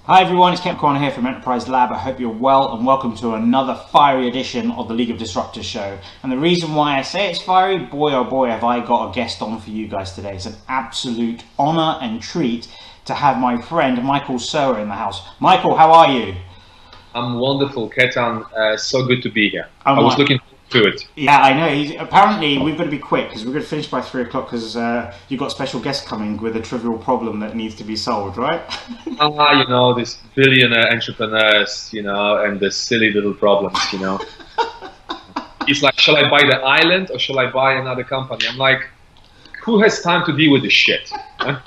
Hi everyone, it's Kent Corner here from Enterprise Lab. I hope you're well and welcome to another fiery edition of the League of Disruptors show. And the reason why I say it's fiery, boy oh boy have I got a guest on for you guys today. It's an absolute honour and treat to have my friend Michael Serwa in the house. Michael, how are you? I'm wonderful, Ketan. So good to be here. I was looking forward to it. Yeah, I know. Apparently, we've got to be quick because we're going to finish by 3 o'clock because you've got special guests coming with a trivial problem that needs to be solved, right? These billionaire entrepreneurs, and the silly little problems, He's like, shall I buy the island or shall I buy another company? I'm like, who has time to deal with this shit? Huh?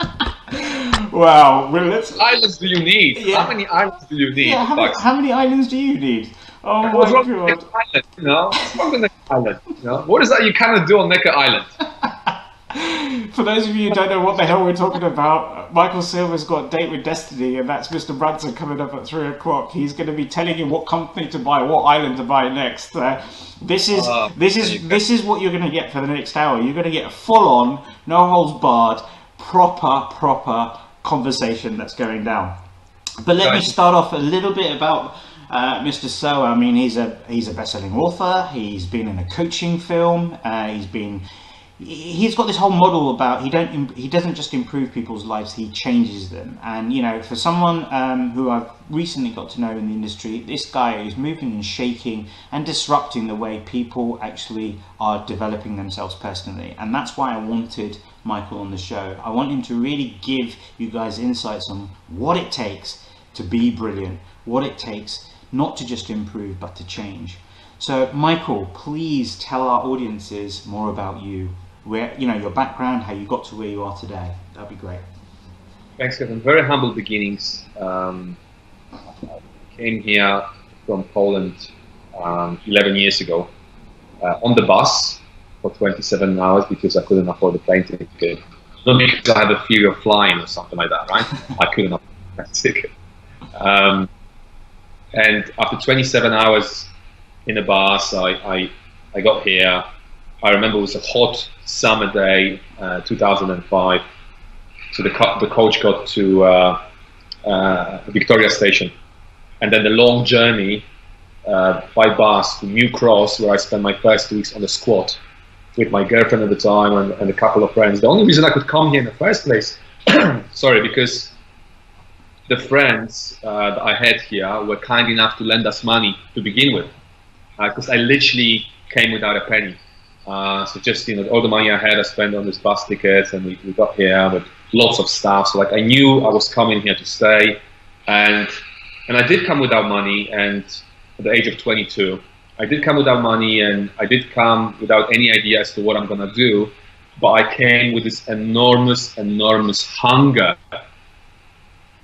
Wow. Well, What islands do you need? Yeah. How many islands do you need? Yeah, how many islands do you need? Oh my What's wrong God. with Necker Island? What's wrong with Necker Island? What is that you cannot do on Necker Island? For those of you who don't know what the hell we're talking about, Michael Silver's got a date with Destiny, and that's Mr. Brunson coming up at 3 o'clock. He's going to be telling you what company to buy, what island to buy next. This is what you're going to get for the next hour. You're going to get a full-on, no holds barred, proper conversation that's going down. But let me start off a little bit about Mr. Serwa. I mean, he's a best-selling author. He's been in a coaching film. He's got this whole model about he doesn't just improve people's lives, he changes them. And for someone who I've recently got to know in the industry, this guy is moving and shaking and disrupting the way people actually are developing themselves personally. And that's why I wanted Michael on the show. I want him to really give you guys insights on what it takes to be brilliant, what it takes not to just improve but to change. So Michael, please tell our audiences more about you, where your background, how you got to where you are today. That'd be great. Thanks, Kevin. Very humble beginnings. Came here from Poland 11 years ago on the bus for 27 hours because I couldn't afford the plane ticket. Not because I had a fear of flying or something like that, right? I couldn't afford that ticket. And after 27 hours in a bus, I got here. I remember it was a hot summer day, 2005. So the coach got to Victoria Station, and then the long journey by bus to New Cross, where I spent my first 2 weeks on the squat with my girlfriend at the time and a couple of friends. The only reason I could come here in the first place, because the friends that I had here were kind enough to lend us money to begin with, because I literally came without a penny. So just all the money I had, I spent on this bus tickets, and we got here with lots of stuff. So I knew I was coming here to stay, and I did come without money. And at the age of 22, I did come without money, and I did come without any idea as to what I'm gonna do. But I came with this enormous hunger.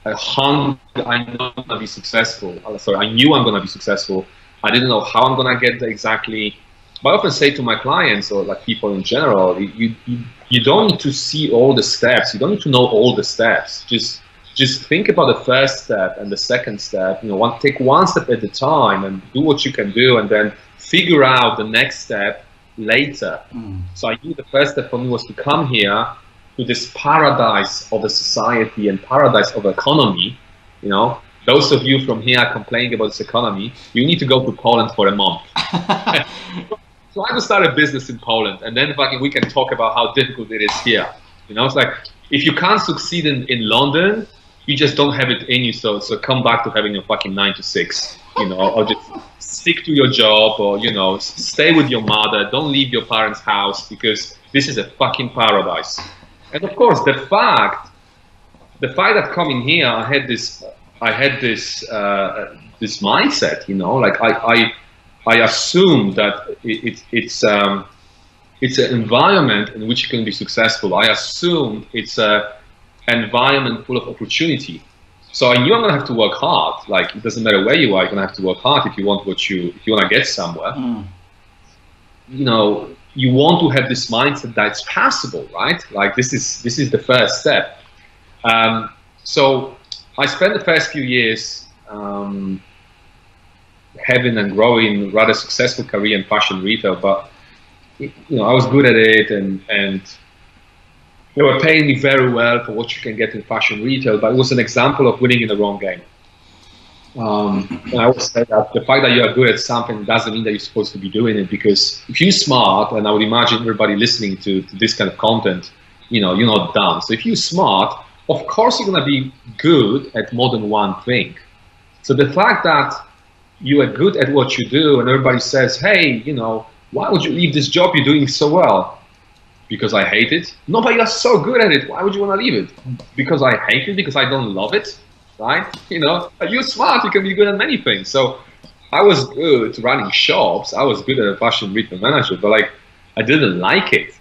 A hunger. I know I'm gonna be successful. I knew I'm gonna be successful. I didn't know how I'm gonna get there exactly. But I often say to my clients, or like people in general, you don't need to see all the steps. You don't need to know all the steps. Just think about the first step and the second step. Take one step at a time and do what you can do, and then figure out the next step later. So I knew the first step for me was to come here to this paradise of a society and paradise of economy. Those of you from here complaining about this economy, you need to go to Poland for a month. So I will start a business in Poland, and then we can talk about how difficult it is here. It's like, if you can't succeed in London, you just don't have it in you. So come back to having a fucking 9 to 6, or just stick to your job, or stay with your mother. Don't leave your parents' house, because this is a fucking paradise. And of course, the fact that coming here, I had this mindset. I assume that it's an environment in which you can be successful. I assume it's an environment full of opportunity. So I knew I'm gonna have to work hard. Like, it doesn't matter where you are, you're gonna have to work hard if you want if you wanna get somewhere. You want to have this mindset that it's possible, right? Like, this is the first step. So I spent the first few years having and growing rather successful career in fashion retail, but I was good at it, and they were paying me very well for what you can get in fashion retail, but it was an example of winning in the wrong game. And I always say that the fact that you are good at something doesn't mean that you're supposed to be doing it, because if you're smart, and I would imagine everybody listening to this kind of content, you're not dumb. So if you're smart, of course you're going to be good at more than one thing. So the fact that you are good at what you do and everybody says, hey, why would you leave this job you're doing so well? Because I hate it? No, but you're so good at it. Why would you want to leave it? Because I hate it? Because I don't love it? Right? You're smart, you can be good at many things. So I was good running shops, I was good at a fashion retail manager, but I didn't like it.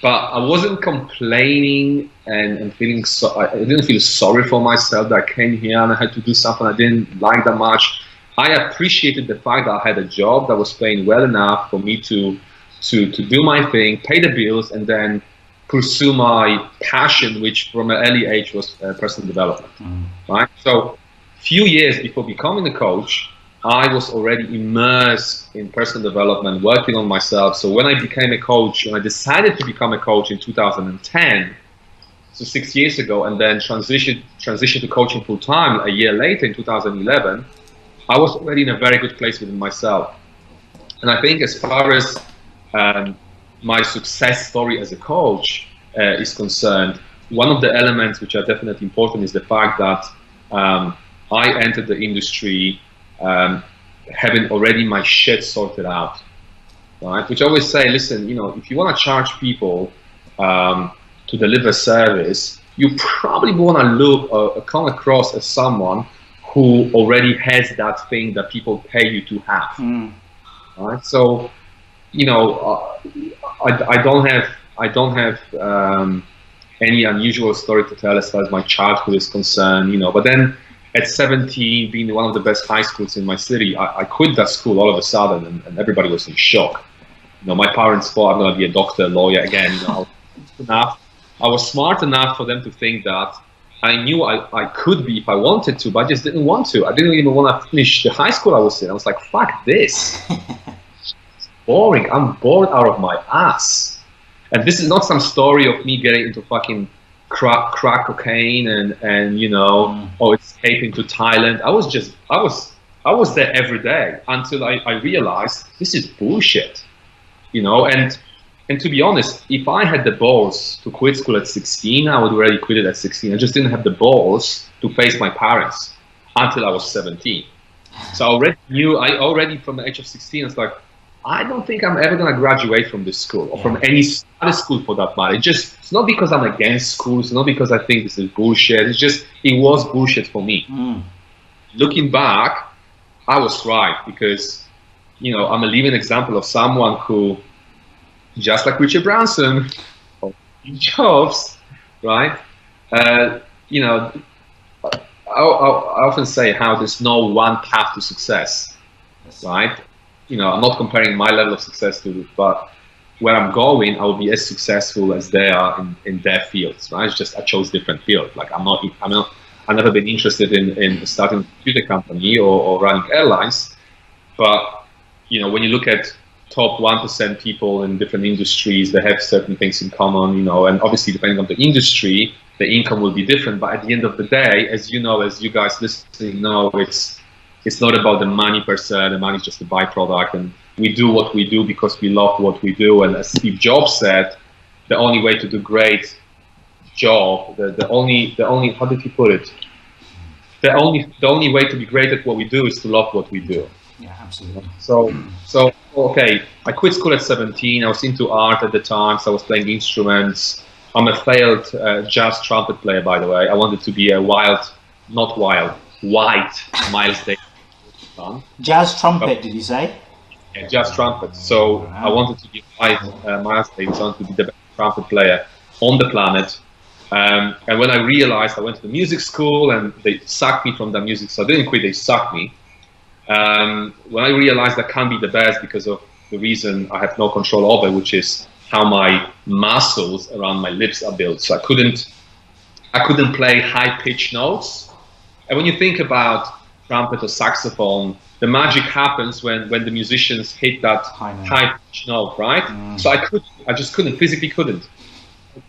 But I wasn't complaining and feeling I didn't feel sorry for myself that I came here and I had to do something I didn't like that much. I appreciated the fact that I had a job that was paying well enough for me to do my thing, pay the bills, and then pursue my passion, which from an early age was personal development. Right? So few years before becoming a coach, I was already immersed in personal development, working on myself. So when I became a coach, when I decided to become a coach in 2010, so 6 years ago, and then transitioned to coaching full time a year later in 2011, I was already in a very good place within myself. And I think as far as my success story as a coach is concerned, one of the elements which are definitely important is the fact that I entered the industry having already my shit sorted out, right? Which I always say, listen, if you want to charge people to deliver service, you probably want to look or come across as someone who already has that thing that people pay you to have, right? So, I don't have any unusual story to tell as far as my childhood is concerned, But then at 17, being one of the best high schools in my city, I quit that school all of a sudden, and everybody was in shock. My parents thought I'm going to be a doctor, lawyer again. I was smart enough for them to think that I knew I could be if I wanted to, but I just didn't want to. I didn't even want to finish the high school I was in. I was like, fuck this. Boring. I'm bored out of my ass. And this is not some story of me getting into fucking crack cocaine and escaping to Thailand. I was there every day until I realized this is bullshit. And to be honest, if I had the balls to quit school at 16, I would already quit it at 16. I just didn't have the balls to face my parents until I was 17. So I already from the age of 16, I was like, I don't think I'm ever going to graduate from this school or from any other school for that matter. It's not because I'm against school. It's not because I think this is bullshit. It was bullshit for me. Looking back, I was right because, I'm a living example of someone who, just like Richard Branson, jobs, right? I often say how there's no one path to success, right? I'm not comparing my level of success to it, but where I'm going, I will be as successful as they are in their fields, right? It's just I chose different fields. Like I've never been interested in starting a computer company or running airlines, but when you look at top 1% people in different industries, they have certain things in common, and obviously depending on the industry, the income will be different. But at the end of the day, as you guys listening know, it's not about the money per se. The money is just a byproduct, and we do what we do because we love what we do. And as Steve Jobs said, the only way to do great job, the only how did he put it? The only way to be great at what we do is to love what we do. Yeah, absolutely. So okay, I quit school at 17. I was into art at the time, so I was playing instruments. I'm a failed jazz trumpet player, by the way. I wanted to be a white Miles Davis. Jazz trumpet, did you say? Yeah, jazz trumpet. So I wanted to be white Miles Davis. I wanted to be the best trumpet player on the planet. And when I realized, I went to the music school and they sucked me from the music. So I didn't quit, they sucked me. When I realized I can't be the best because of the reason I have no control over, which is how my muscles around my lips are built. So I couldn't play high-pitched notes. And when you think about trumpet or saxophone, the magic happens when the musicians hit that high-pitched note, right? So I just physically couldn't.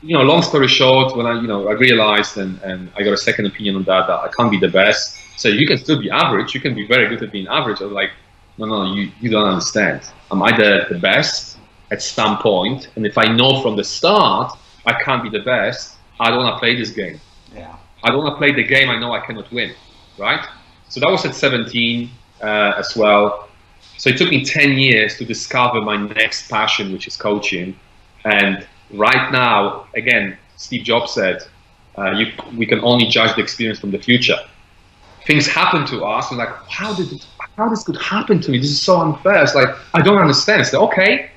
long story short, when I realized and I got a second opinion on that I can't be the best. So you can still be average. You can be very good at being average. I was like, no, you don't understand. I'm either the best at some point, and if I know from the start I can't be the best, I don't want to play this game. Yeah. I don't want to play the game I know I cannot win, right? So that was at 17 as well. So it took me 10 years to discover my next passion, which is coaching. And right now, again, Steve Jobs said, we can only judge the experience from the future. Things happen to us, and like, how this could happen to me? This is so unfair. It's like, I don't understand. So okay,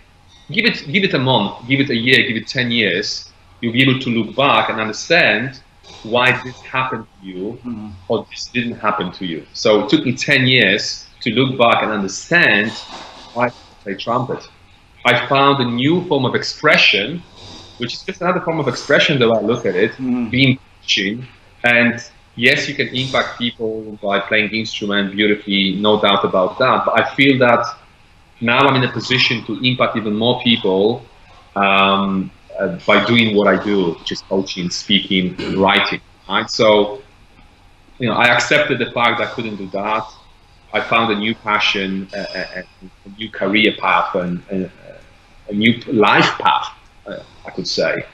give it a month, give it a year, give it 10 years. You'll be able to look back and understand why this happened to you or this didn't happen to you. So it took me 10 years to look back and understand why I play trumpet. I found a new form of expression, which is just another form of expression the way I look at it, being coaching. And yes, you can impact people by playing the instrument beautifully, no doubt about that. But I feel that now I'm in a position to impact even more people by doing what I do, which is coaching, speaking, writing. Right? So, I accepted the fact that I couldn't do that. I found a new passion, a new career path, and a new life path, I could say,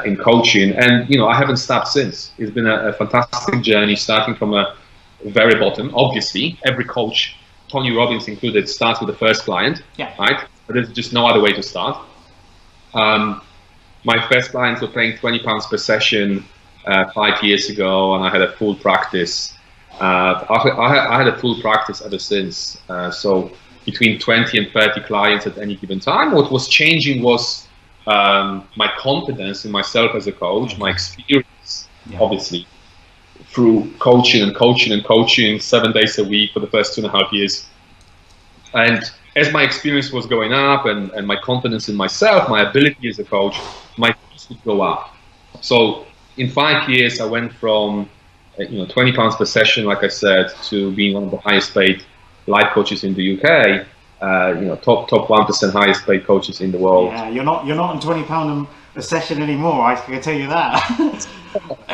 in coaching. And, I haven't stopped since. It's been a fantastic journey, starting from a very bottom. Obviously, every coach, Tony Robbins included, starts with the first client, right? But there's just no other way to start. My first clients were paying £20 per session 5 years ago, and I had a full practice. I had a full practice ever since. So between 20 and 30 clients at any given time. What was changing was my confidence in myself as a coach, my experience, obviously, through coaching 7 days a week for the first 2.5 years. And as my experience was going up and my confidence in myself, my ability as a coach, my fees would go up. So in 5 years, I went from £20 per session, like I said, to being one of the highest paid life coaches in the UK. Top 1% highest paid coaches in the world. Yeah, you're not on £20 a session anymore. I can tell you that.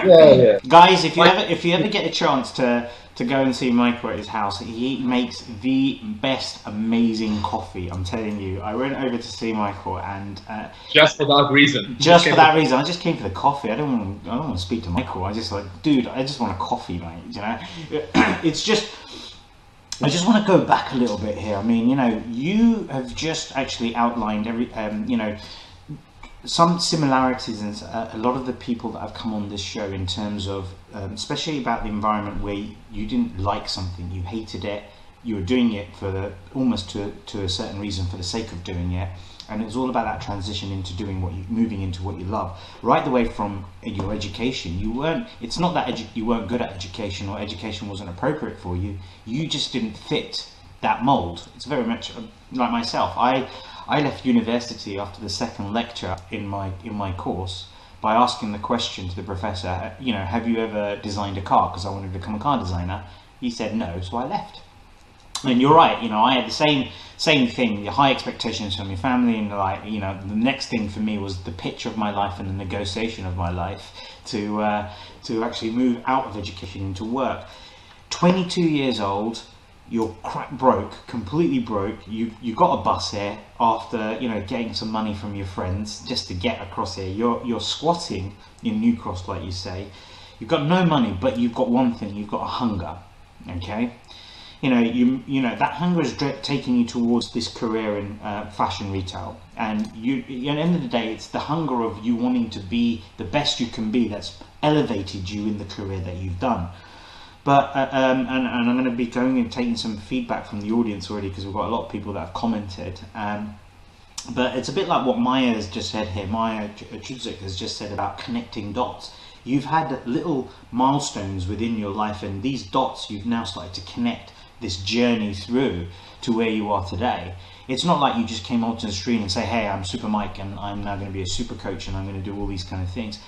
Yeah. Guys, if you ever get a chance to go and see Michael at his house, he makes the best amazing coffee. I'm telling you. I went over to see Michael and just for that reason. Just for that reason, I just came for the coffee. I don't want to speak to Michael. I just dude, I just want a coffee, mate. It's just. I just want to go back a little bit here. I mean, you have just actually outlined some similarities in a lot of the people that have come on this show in terms of, especially about the environment where you didn't like something, you hated it, you were doing it for almost to a certain reason for the sake of doing it. And it was all about that transition into moving into what you love. Right the way from your education, it's not that you weren't good at education or education wasn't appropriate for you. You just didn't fit that mold. It's very much like myself. I left university after the second lecture in my course by asking the question to the professor, have you ever designed a car? Because I wanted to become a car designer. He said no, so I left. And you're right, I had the same thing, the high expectations from your family, and the next thing for me was the picture of my life and the negotiation of my life to actually move out of education into work. 22 years old, you're completely broke. You got a bus here after getting some money from your friends just to get across here. You're squatting in New Cross, like you say. You've got no money, but you've got one thing. You've got a hunger. Okay. That hunger is taking you towards this career in fashion retail, and at the end of the day, it's the hunger of you wanting to be the best you can be that's elevated you in the career that you've done. But and I'm going to be going and taking some feedback from the audience already, because we've got a lot of people that have commented. But it's a bit like what Maya has just said here. Maya Chudzik has just said about connecting dots. You've had little milestones within your life, and these dots you've now started to connect this journey through to where you are today. It's not like you just came onto the stream and say, hey, I'm Super Mike and I'm now going to be a super coach and I'm going to do all these kind of things.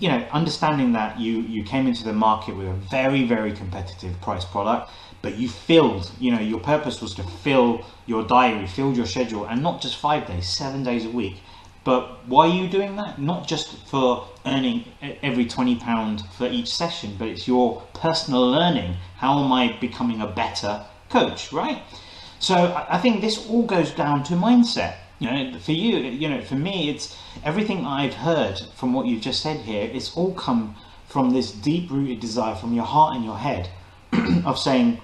Understanding that you came into the market with a very, very competitive price product, but you filled, your purpose was to fill your diary, fill your schedule, and not just 5 days, 7 days a week, But why are you doing that? Not just for earning every £20 for each session, but it's your personal learning. How am I becoming a better coach, right? So I think this all goes down to mindset. You know, for you, you know, for me, it's everything I've heard from what you've just said here. It's all come from this deep-rooted desire from your heart and your head of saying,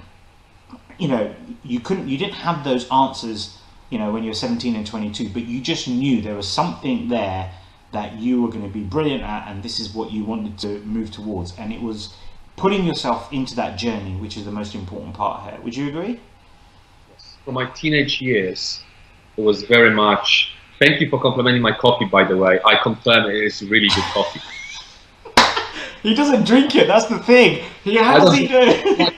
you know, you didn't have those answers, you know, when you were 17 and 22, but you just knew there was something there that you were going to be brilliant at, and this is what you wanted to move towards. And it was putting yourself into that journey, which is the most important part here. Would you agree? Yes. For my teenage years, it was very much. Thank you for complimenting my coffee, by the way. I confirm it is really good coffee. He doesn't drink it. That's the thing. How does he do it?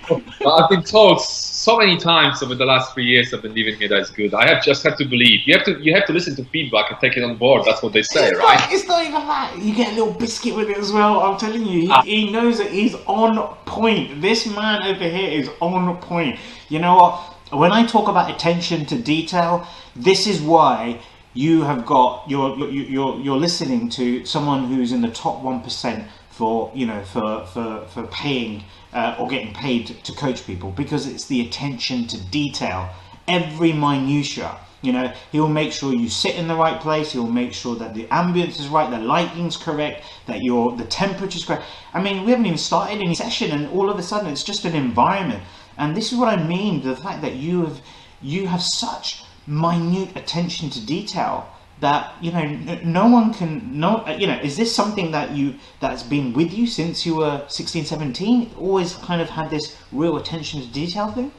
I've been told so many times over the last 3 years I've been living here that it's good. I have to believe. You have to listen to feedback and take it on board. That's what they say, right? It's not even that. You get a little biscuit with it as well. I'm telling you, he knows that he's on point. This man over here is on point. You know what? When I talk about attention to detail, this is why you have got you're listening to someone who's in the top 1% for, you know, for paying or getting paid to coach people, because it's the attention to detail, every minutia. You know, he'll make sure you sit in the right place. He'll make sure that the ambience is right, the lighting's correct, that the temperature's correct. I mean, we haven't even started any session, and all of a sudden it's just an environment. And this is what I mean, the fact that you have such minute attention to detail that, you know, no one can know. You know, is this something that's been with you since you were 16, 17? Always kind of had this real attention to detail thing?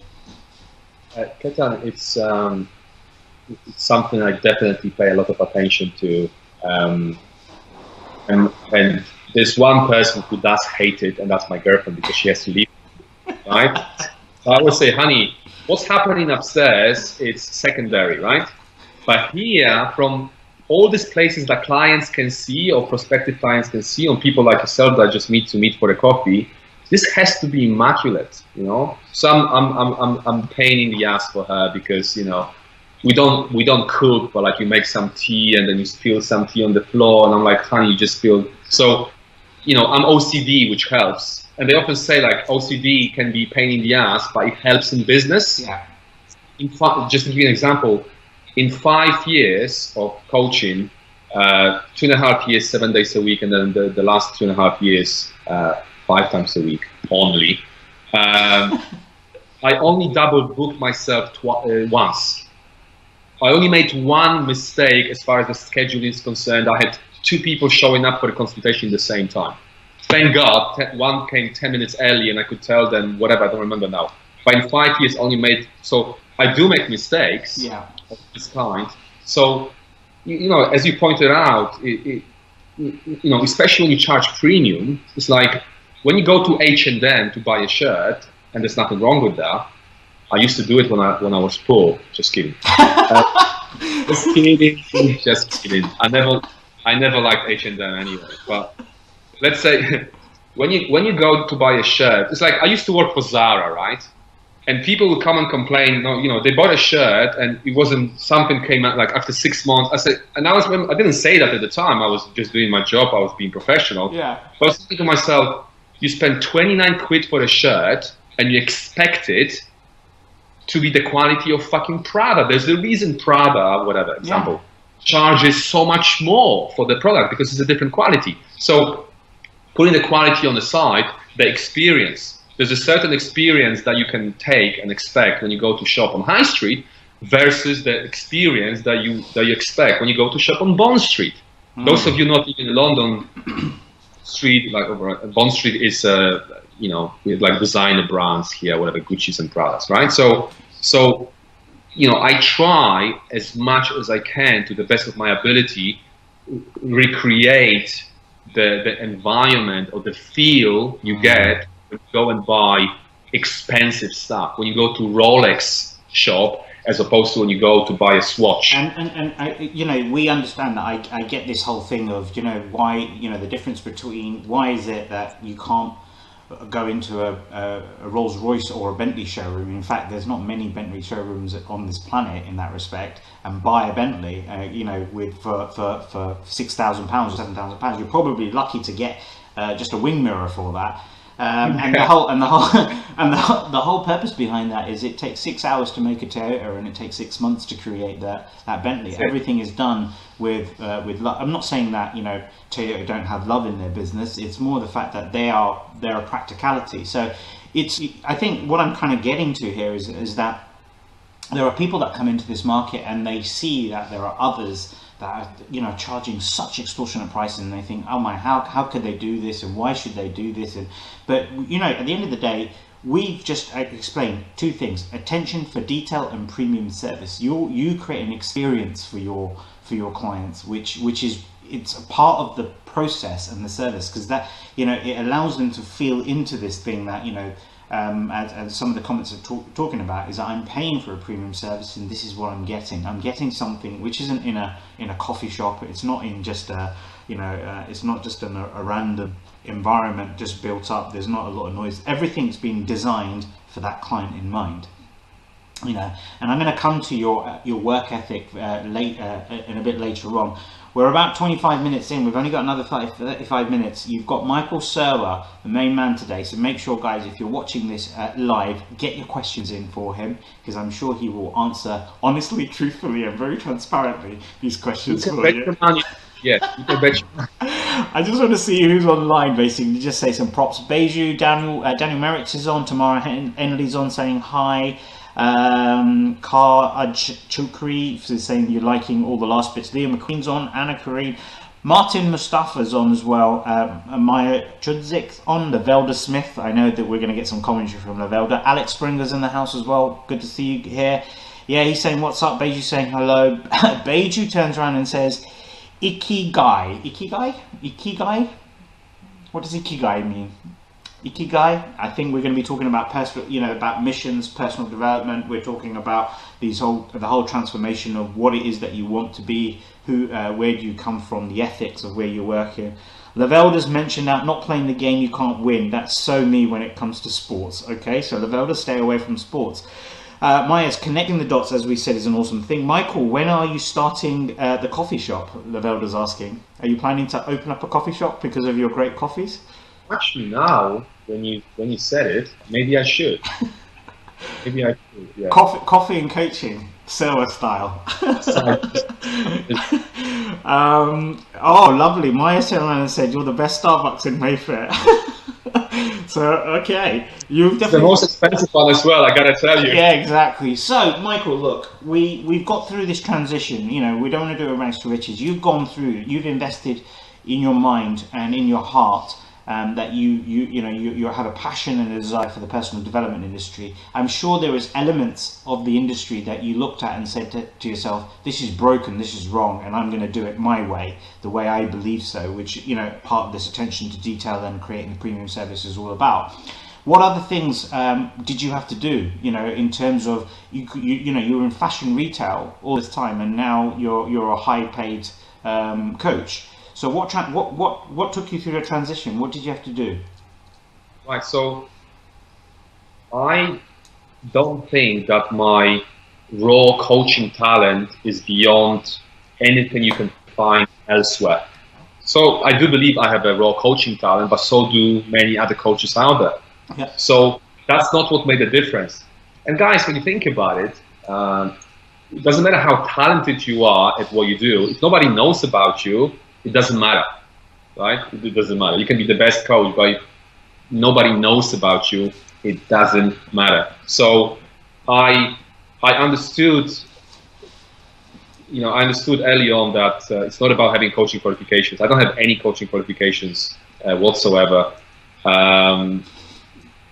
Ketan, it's something I definitely pay a lot of attention to, and there's one person who does hate it, and that's my girlfriend, because she has to leave, right? So I would say, honey, what's happening upstairs, it's secondary, right? But here, from all these places that clients can see, or prospective clients can see, or people like yourself that just meet for a coffee, this has to be immaculate, you know. So I'm pain in the ass for her, because, you know, we don't cook, but like you make some tea and then you spill some tea on the floor, and I'm like, honey, you just spill. So, you know, I'm OCD, which helps. And they often say like OCD can be pain in the ass, but it helps in business. Yeah. In fact, just to give you an example, in 5 years of coaching, 2.5 years, 7 days a week, and then the last 2.5 years, 5 times a week only, I only double booked myself once. I only made one mistake as far as the schedule is concerned. I had 2 people showing up for the consultation at the same time. Thank God, one came 10 minutes early and I could tell them whatever, I don't remember now. But in 5 years, only made, so I do make mistakes of this kind. So, you know, as you pointed out, you know, especially when you charge premium, it's like when you go to H&M to buy a shirt, and there's nothing wrong with that. I used to do it when I was poor. Just kidding. Just kidding. Just kidding. I never liked H&M anyway. But let's say when you go to buy a shirt, it's like I used to work for Zara, right? And people would come and complain. You know, they bought a shirt and it wasn't, something came out like after 6 months. I said, and I didn't say that at the time. I was just doing my job. I was being professional. Yeah. But I was thinking to myself, you spend 29 quid for a shirt and you expect it to be the quality of fucking Prada. There's a reason Prada, whatever example, charges so much more for the product, because it's a different quality. So putting the quality on the side, the experience. There's a certain experience that you can take and expect when you go to shop on High Street versus the experience that you expect when you go to shop on Bond Street. Those of you not in London Street, like over Bond Street is you know, like designer brands here, whatever, Gucci's and Pradas, right? So you know, I try as much as I can, to the best of my ability, recreate the environment or the feel you get when you go and buy expensive stuff. When you go to Rolex shop, as opposed to when you go to buy a Swatch. And I, you know, we understand that. I get this whole thing of, you know, why, you know, the difference between why is it that you can't go into a Rolls Royce or a Bentley showroom. In fact, there's not many Bentley showrooms on this planet in that respect, and buy a Bentley, with for £6,000 or £7,000. You're probably lucky to get just a wing mirror for that. And the whole purpose behind that is it takes 6 hours to make a Toyota, and it takes 6 months to create that Bentley. Everything is done with love. I'm not saying that Toyota don't have love in their business. It's more the fact that they're a practicality. So I think what I'm kind of getting to here is that there are people that come into this market and they see that there are others that are charging such extortionate prices, and they think, oh my, how could they do this, and why should they do this? But at the end of the day, we've just explained two things: attention for detail and premium service. You create an experience for your clients, which is, it's a part of the process and the service, because that it allows them to feel into this thing that as some of the comments are talking about, is that I'm paying for a premium service, and this is what I'm getting. I'm getting something which isn't in a coffee shop. It's not in just it's not just in a random environment just built up. There's not a lot of noise. Everything's been designed for that client in mind. And I'm going to come to your work ethic in a bit later on. We're about 25 minutes in. We've only got another 35 minutes. You've got Michael Serwa, the main man today. So make sure, guys, if you're watching this live, get your questions in for him, because I'm sure he will answer honestly, truthfully, and very transparently these questions for you. Yes, you can bet. I just want to see who's online, basically. Just say some props. Beju, Daniel Merrick's is on. Tamara Henley's on, saying hi. Kar Chukri is saying you're liking all the last bits. Leah McQueen's on. Anna Kareem. Martin Mustafa's on as well. Maya Chudzik's on. Lavelda Smith. I know that we're going to get some commentary from Lavelda. Alex Springer's in the house as well. Good to see you here. Yeah, he's saying what's up. Beju saying hello. Beju turns around and says Ikigai. Ikigai? What does Ikigai mean? Ikigai, I think we're going to be talking about about missions, personal development. We're talking about the whole transformation of what it is that you want to be, where do you come from, the ethics of where you're working. Lavelda's mentioned that not playing the game you can't win. That's so me when it comes to sports. Okay, so Lavelda, stay away from sports. Maya's connecting the dots, as we said, is an awesome thing. Michael, when are you starting the coffee shop? Lavelda's asking. Are you planning to open up a coffee shop because of your great coffees? Actually, now when you said it, maybe I should. Maybe I should. Yeah. Coffee and coaching, Serwa style. Oh, lovely. Maya turned around and said, "You're the best Starbucks in Mayfair." So, okay, you've definitely the most expensive one as well. I gotta tell you. Yeah, exactly. So, Michael, look, we've got through this transition. We don't want to do a race to riches. You've gone through. You've invested in your mind and in your heart. That you have a passion and a desire for the personal development industry. I'm sure there is elements of the industry that you looked at and said to yourself, this is broken, this is wrong, and I'm going to do it my way, the way I believe so, which part of this attention to detail and creating the premium service is all about. What other things did you have to do, in terms of you were in fashion retail all this time, and now you're a high paid coach. So what took you through the transition? What did you have to do? Right. So I don't think that my raw coaching talent is beyond anything you can find elsewhere. So I do believe I have a raw coaching talent, but so do many other coaches out there. Yeah. So that's not what made the difference. And guys, when you think about it, it doesn't matter how talented you are at what you do. If nobody knows about you, it doesn't matter, right? It doesn't matter. You can be the best coach, but if nobody knows about you, it doesn't matter. So I understood, I understood early on that it's not about having coaching qualifications. I don't have any coaching qualifications whatsoever. And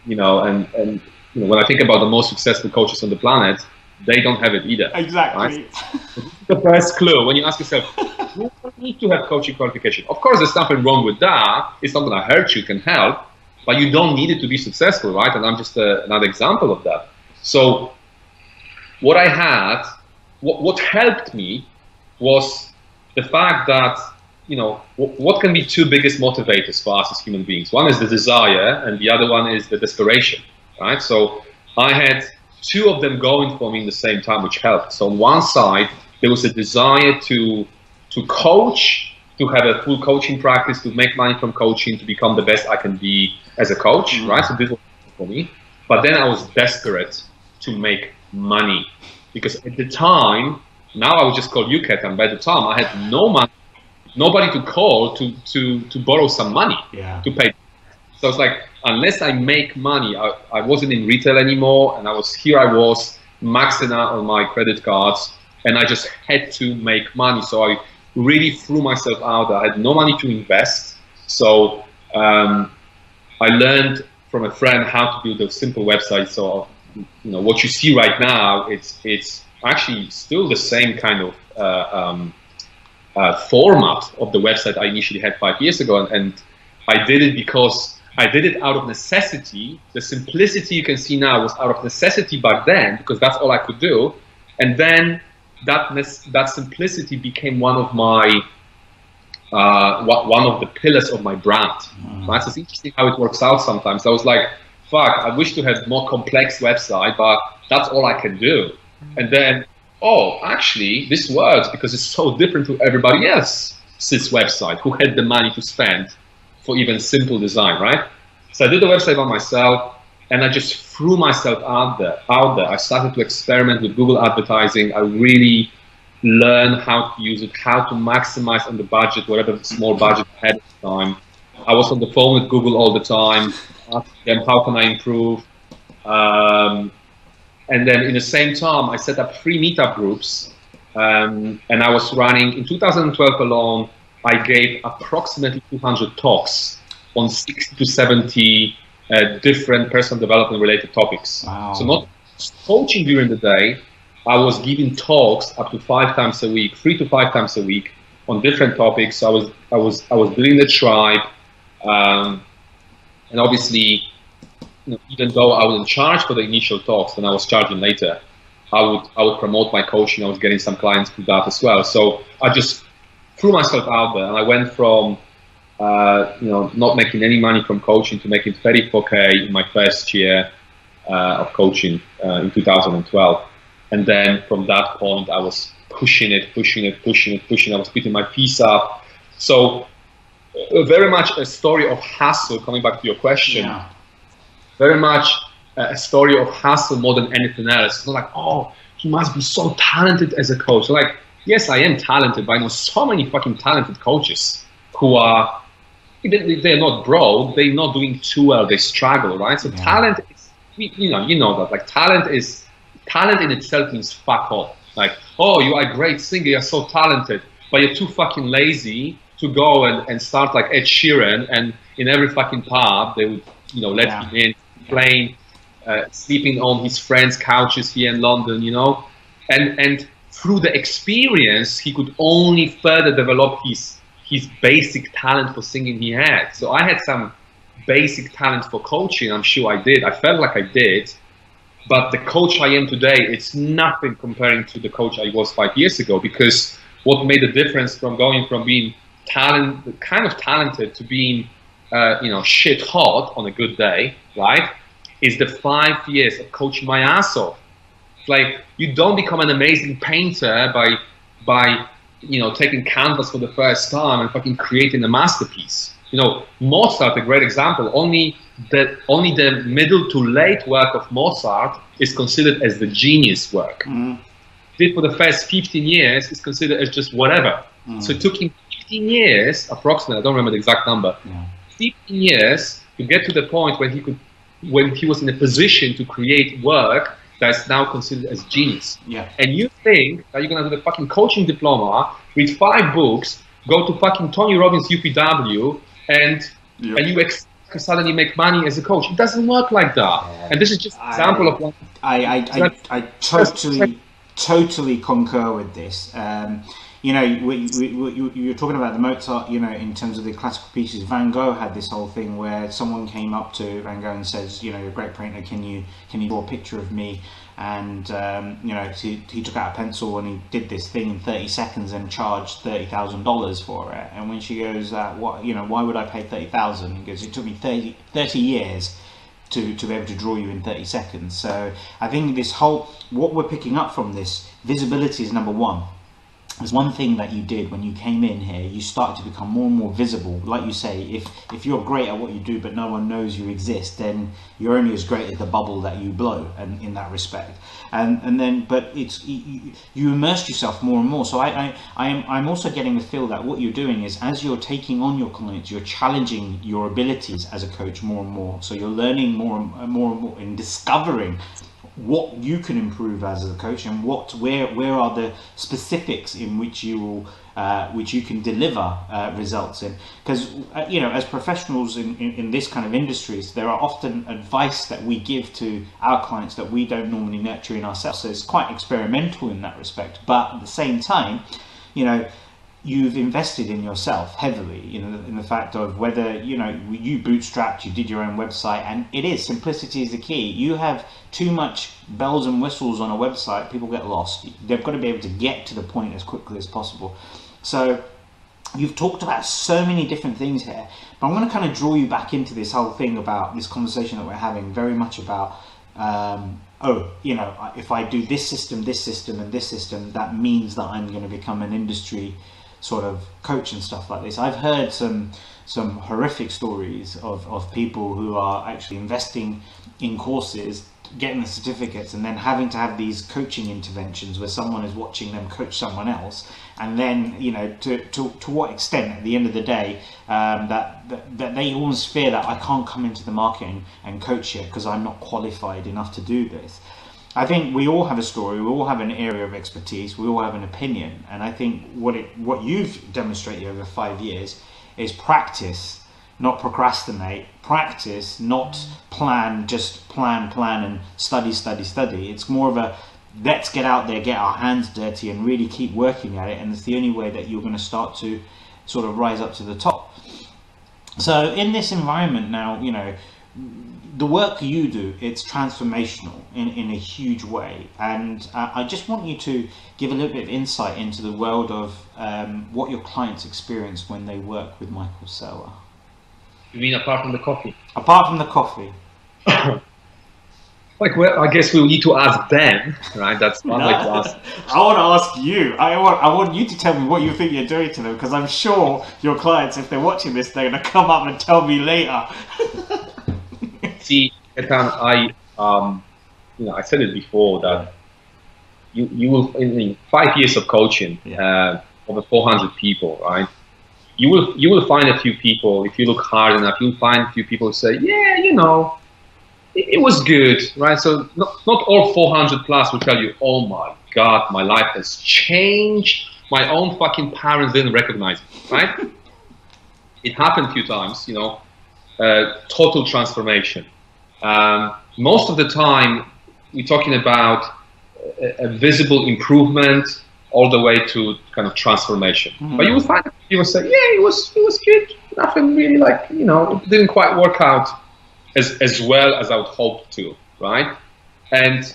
when I think about the most successful coaches on the planet, they don't have it either. Exactly. Right? The first clue when you ask yourself, you don't need to have coaching qualification. Of course, there's nothing wrong with that. It's not going to hurt you, can help, but you don't need it to be successful, right? And I'm just another example of that. So what I had, what helped me was the fact that, what can be two biggest motivators for us as human beings? One is the desire, and the other one is the desperation, right? So I had two of them going for me in the same time, which helped. So on one side, there was a desire to coach, to have a full coaching practice, to make money from coaching, to become the best I can be as a coach, right? So this was for me. But then I was desperate to make money, because at the time, now I would just call you, Ketan, but at the time I had no money, nobody to call to borrow some money to pay. So it's like, unless I make money, I wasn't in retail anymore, and I was maxing out on my credit cards, and I just had to make money. So I really threw myself out there. I had no money to invest. So I learned from a friend how to build those simple websites. So what you see right now, it's actually still the same kind of format of the website I initially had 5 years ago, and I did it because I did it out of necessity. The simplicity you can see now was out of necessity back then, because that's all I could do. And then that simplicity became one of the pillars of my brand. Right? So it's interesting how it works out sometimes. I was like, fuck, I wish to have more complex website, but that's all I can do. And then, actually, this works because it's so different to everybody else's website who had the money to spend for even simple design, right? So I did the website by myself, and I just threw myself out there. I started to experiment with Google advertising. I really learned how to use it, how to maximize on the budget, whatever small budget I had at the time. I was on the phone with Google all the time, asking them how can I improve. And then in the same time, I set up 3 meetup groups, and I was running, in 2012 alone, I gave approximately 200 talks on 60 to 70 different personal development related topics. Wow. So not coaching during the day, I was giving talks up to 5 times a week, 3 to 5 times a week on different topics. So I was building the tribe, and obviously, even though I was in charge for the initial talks, and I was charging later, I would promote my coaching. I was getting some clients through that as well. So I just threw myself out there, and I went from not making any money from coaching to making 34K in my first year of coaching in 2012. And then from that point, I was pushing it. I was putting my fees up. So very much a story of hustle, coming back to your question. Yeah. Very much a story of hustle more than anything else. It's not like, he must be so talented as a coach. So like, yes, I am talented, but I know so many fucking talented coaches who are, they're not broke, they're not doing too well, they struggle, right? So talent is, you know that, like talent in itself means fuck all. Like, you are a great singer, you're so talented, but you're too fucking lazy to go and start like Ed Sheeran, and in every fucking pub, they would, let him in, playing, sleeping on his friends' couches here in London, and through the experience, he could only further develop his basic talent for singing he had. So I had some basic talent for coaching. I'm sure I did. I felt like I did. But the coach I am today, it's nothing comparing to the coach I was 5 years ago, because what made the difference from going from being kind of talented to being, shit hot on a good day, right, is the 5 years of coaching my ass off. Like, you don't become an amazing painter by taking canvas for the first time and fucking creating a masterpiece. Mozart, a great example, only the middle to late work of Mozart is considered as the genius work. Did for the first 15 years is considered as just whatever. So it took him 15 years, approximately, I don't remember the exact number, 15 years to get to the point when he was in a position to create work that's now considered as genius. And you think that you're gonna do the fucking coaching diploma, read 5 books, go to fucking Tony Robbins UPW, and you expect to suddenly make money as a coach. It doesn't work like that. And this is just an example of one. I totally concur with this. you're talking about the Mozart, in terms of the classical pieces. Van Gogh had this whole thing where someone came up to Van Gogh and says, you're a great painter, can you draw a picture of me? And he took out a pencil and he did this thing in 30 seconds and charged $30,000 for it. And when she goes, why would I pay $30,000? He goes, it took me 30 years to be able to draw you in 30 seconds. So I think what we're picking up from this, visibility is number one. There's one thing that you did when you came in here. You started to become more and more visible. Like you say, if you're great at what you do but no one knows you exist, then you're only as great as the bubble that you blow, and in that respect. But it's you immersed yourself more and more. So I'm also getting the feel that what you're doing is, as you're taking on your clients, you're challenging your abilities as a coach more and more. So you're learning more and more and discovering what you can improve as a coach, and where are the specifics in which you can deliver results in. Because as professionals in this kind of industries, there are often advice that we give to our clients that we don't normally nurture in ourselves. So it's quite experimental in that respect, but at the same time, you've invested in yourself heavily, in the fact of whether, you bootstrapped, you did your own website, and simplicity is the key. You have too much bells and whistles on a website, people get lost. They've got to be able to get to the point as quickly as possible. So you've talked about so many different things here, but I want to kind of draw you back into this whole thing about this conversation that we're having, very much about, if I do this system, and this system, that means that I'm going to become an industry sort of coach and stuff like this. I've heard some horrific stories of people who are actually investing in courses, getting the certificates, and then having to have these coaching interventions where someone is watching them coach someone else, and then to what extent at the end of the day that they almost fear that I can't come into the market and coach yet because I'm not qualified enough to do this. I think we all have a story, we all have an area of expertise, we all have an opinion, and I think what you've demonstrated over 5 years is practice, not procrastinate. Practice, not plan, just plan and study. It's more of a let's get out there, get our hands dirty, and really keep working at it, and it's the only way that you're going to start to sort of rise up to the top. So in this environment now, the work you do, it's transformational in a huge way, and I just want you to give a little bit of insight into the world of what your clients experience when they work with Michael Serwa. You mean apart from the coffee? Apart from the coffee. I guess we'll need to ask them, right? That's one way to ask. I want to ask you. I want you to tell me what you think you're doing to them, because I'm sure your clients, if they're watching this, they're going to come up and tell me later. See, Ethan, I said it before that you will, in 5 years of coaching, over 400 people, right? You will find a few people, if you look hard enough, you'll find a few people who say, it was good, right? So not all 400 plus will tell you, oh my God, my life has changed. My own fucking parents didn't recognize it, right? It happened a few times, total transformation. Most of the time, we're talking about a visible improvement all the way to kind of transformation. Mm-hmm. But you will find people say, it was good. Nothing really it didn't quite work out as well as I would hope to, right? And,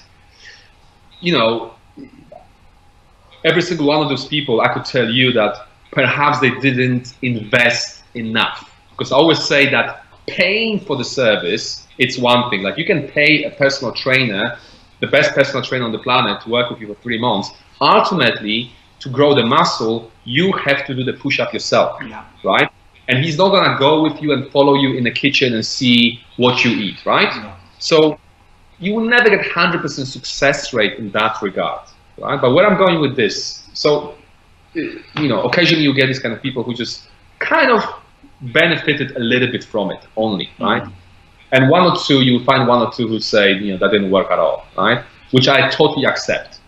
every single one of those people, I could tell you that perhaps they didn't invest enough. Because I always say that paying for the service, it's one thing. Like, you can pay a personal trainer, the best personal trainer on the planet, to work with you for 3 months. Ultimately, to grow the muscle, you have to do the push-up yourself, right? And he's not gonna go with you and follow you in the kitchen and see what you eat, right? Yeah. So you will never get 100% success rate in that regard, right? But where I'm going with this, so, occasionally you get these kind of people who just kind of benefited a little bit from it only, right? And you'll find one or two who say, that didn't work at all, right? Which I totally accept.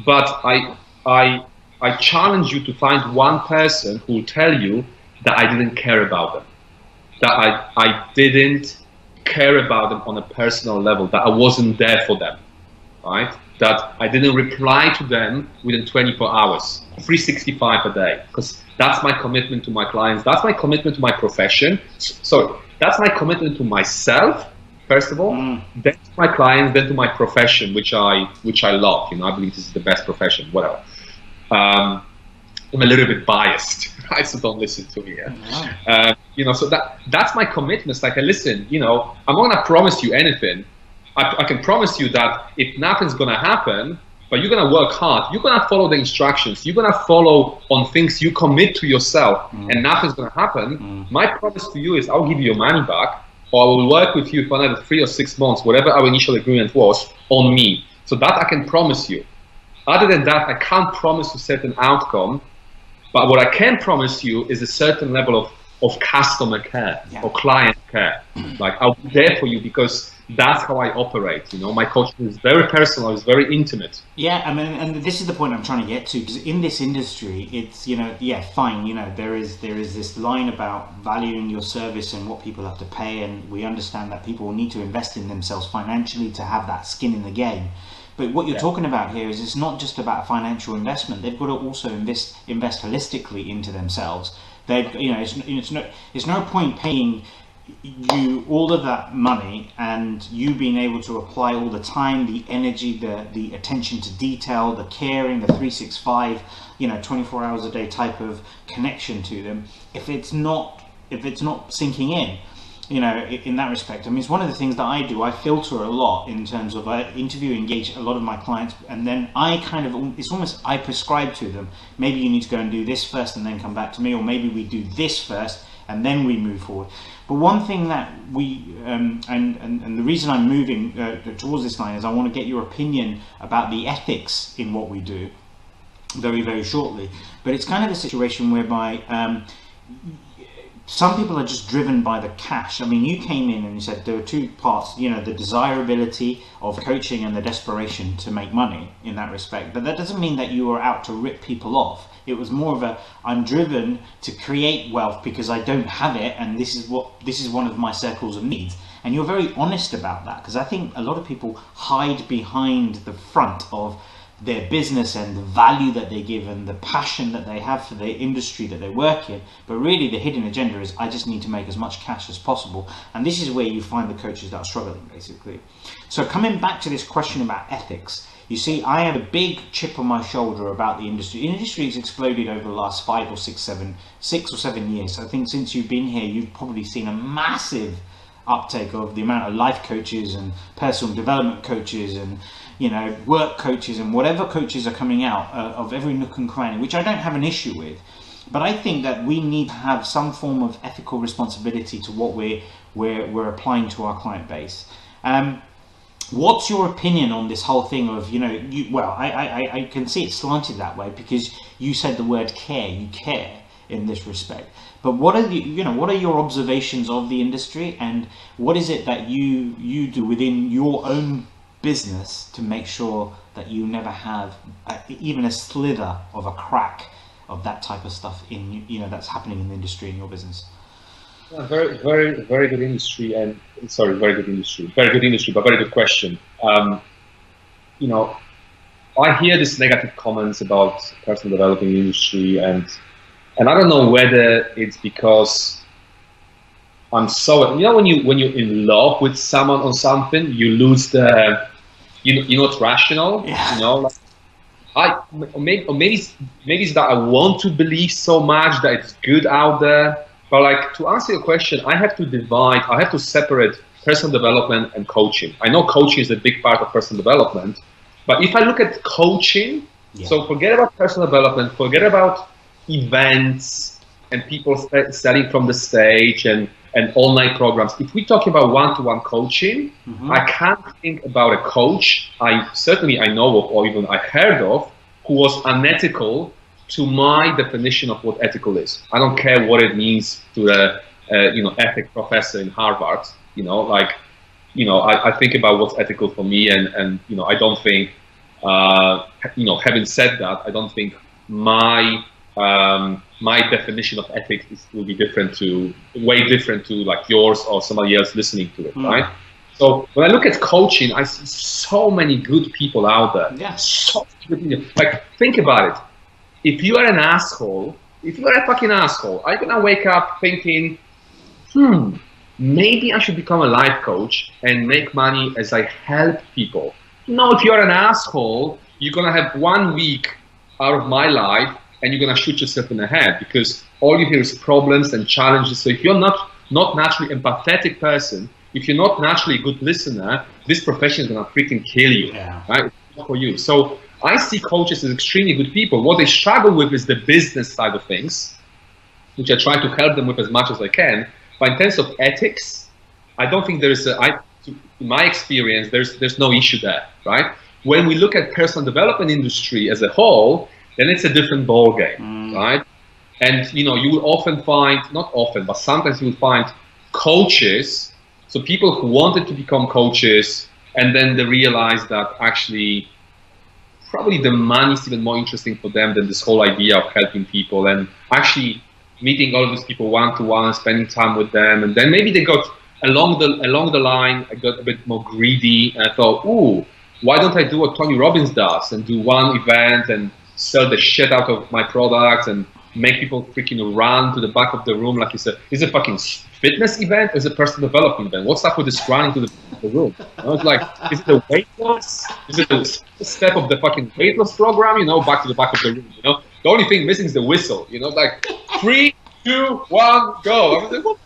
But I challenge you to find one person who will tell you that I didn't care about them, that I didn't care about them on a personal level, that I wasn't there for them, right? That I didn't reply to them within 24 hours, 365 a day, because that's my commitment to my clients. That's my commitment to my profession. So that's my commitment to myself, first of all, then to my clients, then to my profession, which I love. I believe this is the best profession, whatever. I'm a little bit biased, right? So don't listen to me. Yeah? So that's my commitment. It's like, listen, I'm not gonna promise you anything. I can promise you that if nothing's gonna happen, but you're gonna work hard, you're gonna follow the instructions, you're gonna follow on things you commit to yourself, and nothing's gonna happen. My promise to you is I'll give you your money back, or I will work with you for another 3 or 6 months, whatever our initial agreement was, on me. So that I can promise you. Other than that, I can't promise a certain outcome. But what I can promise you is a certain level of customer care or client care. Like, I'll be there for you because that's how I operate. My coaching is very personal, it's very intimate. Yeah, I mean, and this is the point I'm trying to get to, because in this industry, it's, fine, there is this line about valuing your service and what people have to pay, and we understand that people will need to invest in themselves financially to have that skin in the game. But what you're talking about here is it's not just about financial investment. They've got to also invest holistically into themselves. It's no point paying you all of that money and you being able to apply all the time, the energy, the attention to detail, the caring, the 365, 24 hours a day type of connection to them, if it's not sinking in. In that respect. I mean, it's one of the things that I do. I filter a lot in terms of I engage a lot of my clients, and then it's almost I prescribe to them. Maybe you need to go and do this first and then come back to me, or maybe we do this first and then we move forward. But one thing that we, and the reason I'm moving towards this line is I want to get your opinion about the ethics in what we do very, very shortly. But it's kind of a situation whereby some people are just driven by the cash. I mean, you came in and you said there were two parts, the desirability of coaching and the desperation to make money in that respect. But that doesn't mean that you were out to rip people off. It was more of I'm driven to create wealth because I don't have it, and this is one of my circles of needs. And you're very honest about that, because I think a lot of people hide behind the front of their business and the value that they give and the passion that they have for the industry that they work in, but really the hidden agenda is I just need to make as much cash as possible. And this is where you find the coaches that are struggling, basically. So coming back to this question about ethics, you see, I have a big chip on my shoulder about the industry. The industry has exploded over the last 5 or 6 or 7 years. I think since you've been here, you've probably seen a massive uptake of the amount of life coaches and personal development coaches and work coaches and whatever coaches are coming out of every nook and cranny, which I don't have an issue with. But I think that we need to have some form of ethical responsibility to what we're applying to our client base. What's your opinion on this whole thing of, I can see it slanted that way because you said the word care, you care in this respect. But what are what are your observations of the industry, and what is it that you do within your own business to make sure that you never have even a slither of a crack of that type of stuff in that's happening in the industry in your business? Yeah, very, very, very good industry, and very good industry, but very good question. I hear these negative comments about personal development industry, and I don't know whether it's because I'm so, when you're in love with someone or something, you lose the, you're not rational, maybe it's that I want to believe so much that it's good out there. But to answer your question, I have to separate personal development and coaching. I know coaching is a big part of personal development, but if I look at coaching, so forget about personal development, forget about events and people studying from the stage and online programs. If we're talking about one-to-one coaching, I can't think about a coach I know of, or even I heard of, who was unethical to my definition of what ethical is. I don't care what it means to the ethics professor in Harvard. I think about what's ethical for me, and I don't think having said that, I don't think my definition of ethics will be way different to like yours or somebody else listening to it, right? So when I look at coaching, I see so many good people out there. Yeah. So good people. Like, think about it. If you are an asshole, if you are a fucking asshole, are you gonna wake up thinking, maybe I should become a life coach and make money as I help people? No, if you're an asshole, you're gonna have 1 week out of my life and you're gonna shoot yourself in the head, because all you hear is problems and challenges. So if you're not naturally empathetic person, if you're not naturally a good listener, this profession is gonna freaking kill you, right? It's not for you. So I see coaches as extremely good people. What they struggle with is the business side of things, which I try to help them with as much as I can. But in terms of ethics, I don't think there is in my experience, there's no issue there, right? When we look at personal development industry as a whole, then it's a different ballgame, right? And you will often find, not often, but sometimes you will find coaches, so people who wanted to become coaches, and then they realize that actually probably the money is even more interesting for them than this whole idea of helping people, and actually meeting all of these people one-to-one, spending time with them. And then maybe they got along the line, I got a bit more greedy, and I thought, ooh, why don't I do what Tony Robbins does and do one event and sell the shit out of my products and make people freaking run to the back of the room like it's a fucking fitness event or is it a personal development event? What's up with this running to the back of the room? It's like, is it a weight loss? Is it a step of the fucking weight loss program? Back to the back of the room. The only thing missing is the whistle. Like 3, 2, 1, go. I was like, what?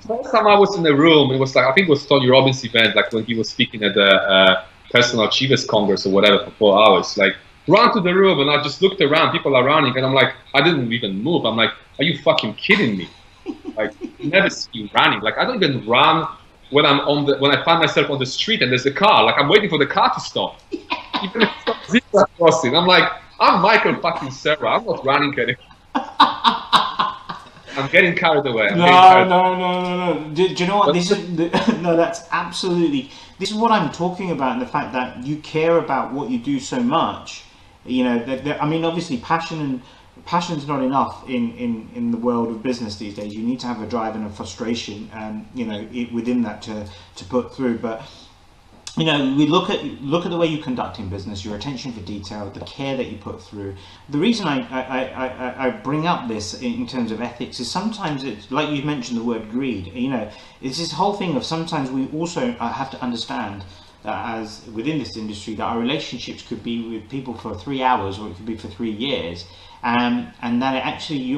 First time I was in the room, it was like, I think it was Tony Robbins' event, like when he was speaking at the Personal Achievers Congress or whatever for 4 hours. Like, run to the room, and I just looked around, people are running, and I'm like, I didn't even move. I'm like, are you fucking kidding me? Like, never see you running. Like, I don't even run when I find myself on the street and there's a car. Like, I'm waiting for the car to stop. Even if it's not zebra crossing. I'm like, I'm Michael fucking Serwa. I'm not running anymore. I'm getting carried away. No. Do you know what? That's absolutely. This is what I'm talking about, and the fact that you care about what you do so much. I mean, obviously, passion's not enough in the world of business these days. You need to have a drive and a frustration, within that to put through. But we look at the way you conduct in business, your attention for detail, the care that you put through. The reason I bring up this in terms of ethics is sometimes it's like you mentioned the word greed. It's this whole thing of sometimes we also have to understand that as within this industry that our relationships could be with people for 3 hours or it could be for 3 years, and that it actually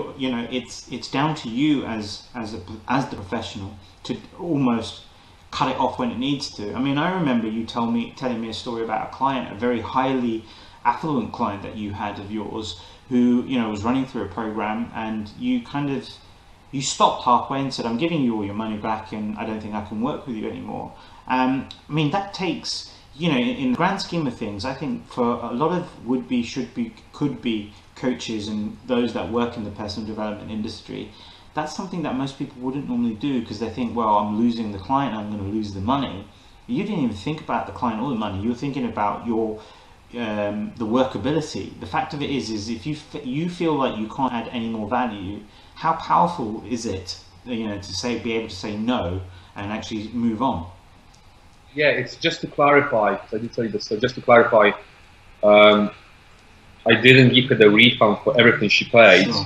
it's down to you as the professional to almost cut it off when it needs to. I mean, I remember you telling me a story about a client, a very highly affluent client that you had of yours, who was running through a program, and you stopped halfway and said, "I'm giving you all your money back, and I don't think I can work with you anymore." I mean, that takes, in the grand scheme of things, I think for a lot of would-be, could be coaches and those that work in the personal development industry, that's something that most people wouldn't normally do, because they think, well, I'm losing the client, I'm going to lose the money. You didn't even think about the client or the money. You were thinking about your the workability. The fact of it is if you feel like you can't add any more value, how powerful is it, to be able to say no and actually move on? Yeah, it's just to clarify. I did tell you this. So just to clarify, I didn't give her the refund for everything she paid. Sure.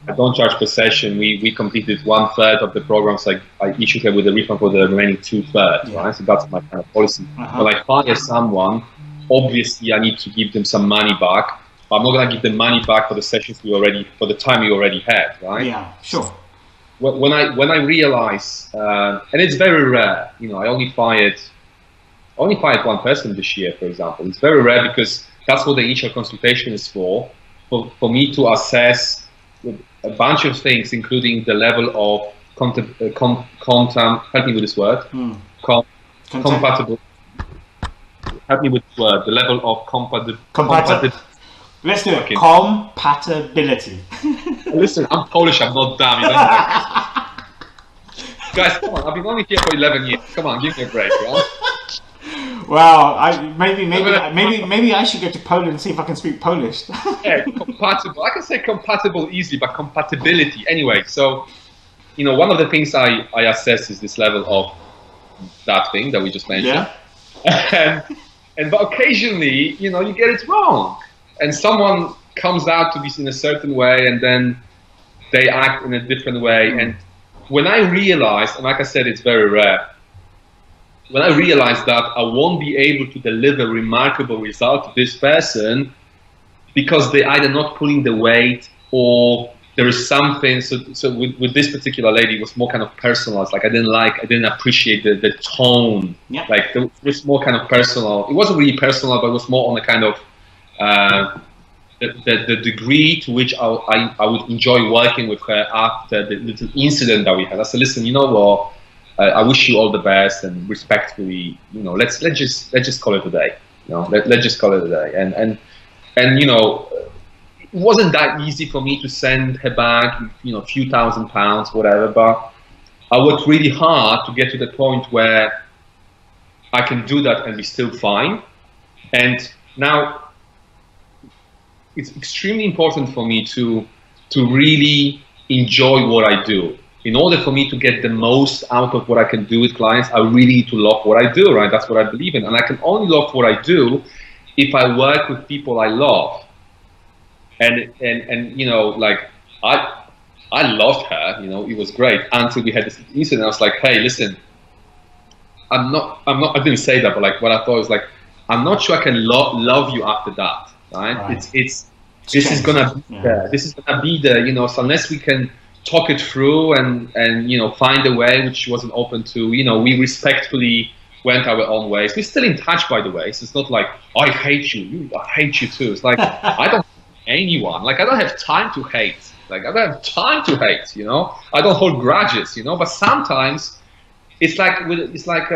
I don't charge per session. We completed 1/3 of the programs. I issued her with a refund for the remaining 2/3. Yeah. Right? So that's my kind of policy. When I hire someone, obviously I need to give them some money back. But I'm not going to give them money back for the sessions for the time we already had, right? Yeah, sure. When I realize, and it's very rare, I only fired one person this year, for example. It's very rare because that's what the initial consultation is for me to assess a bunch of things, including the level of help me with this word. Compatible. Help me with this word. The level of compatibility. Let's do it. Compatibility. Listen, I'm Polish. I'm not dumb. Guys, come on. I've been only here for 11 years. Come on, give me a break, right? Wow, maybe I should go to Poland and see if I can speak Polish. Yeah, compatible. I can say compatible easily, but compatibility. Anyway, so, one of the things I assess is this level of that thing that we just mentioned. Yeah. But occasionally, you get it wrong, and someone comes out to be in a certain way, and then they act in a different way. And when I realized, and like I said, it's very rare, when I realized that I won't be able to deliver remarkable result to this person because they either not pulling the weight or there is something. So with this particular lady, it was more kind of personalized. Like I didn't appreciate the tone. Yeah. Like it was more kind of personal. It wasn't really personal, but it was more on a kind of the degree to which I would enjoy working with her after the little incident that we had. I said, listen, you know what? I wish you all the best, and respectfully, let's just call it a day. Let's just call it a day. And it wasn't that easy for me to send her back, a few £1,000s, whatever. But I worked really hard to get to the point where I can do that and be still fine. And now it's extremely important for me to really enjoy what I do. In order for me to get the most out of what I can do with clients, I really need to love what I do, right? That's what I believe in. And I can only love what I do if I work with people I love. And like I loved her, it was great until we had this incident. I was like, hey, listen, I didn't say that, but like what I thought was like, I'm not sure I can love you after that, right? This is gonna be there. This is gonna be there, so unless we can talk it through and find a way which she wasn't open to, we respectfully went our own ways. We're still in touch, by the way, so it's not like I hate you, I hate you too. It's like I don't hate anyone. Like I don't have time to hate. Like I don't have time to hate, I don't hold grudges, but sometimes it's like it's like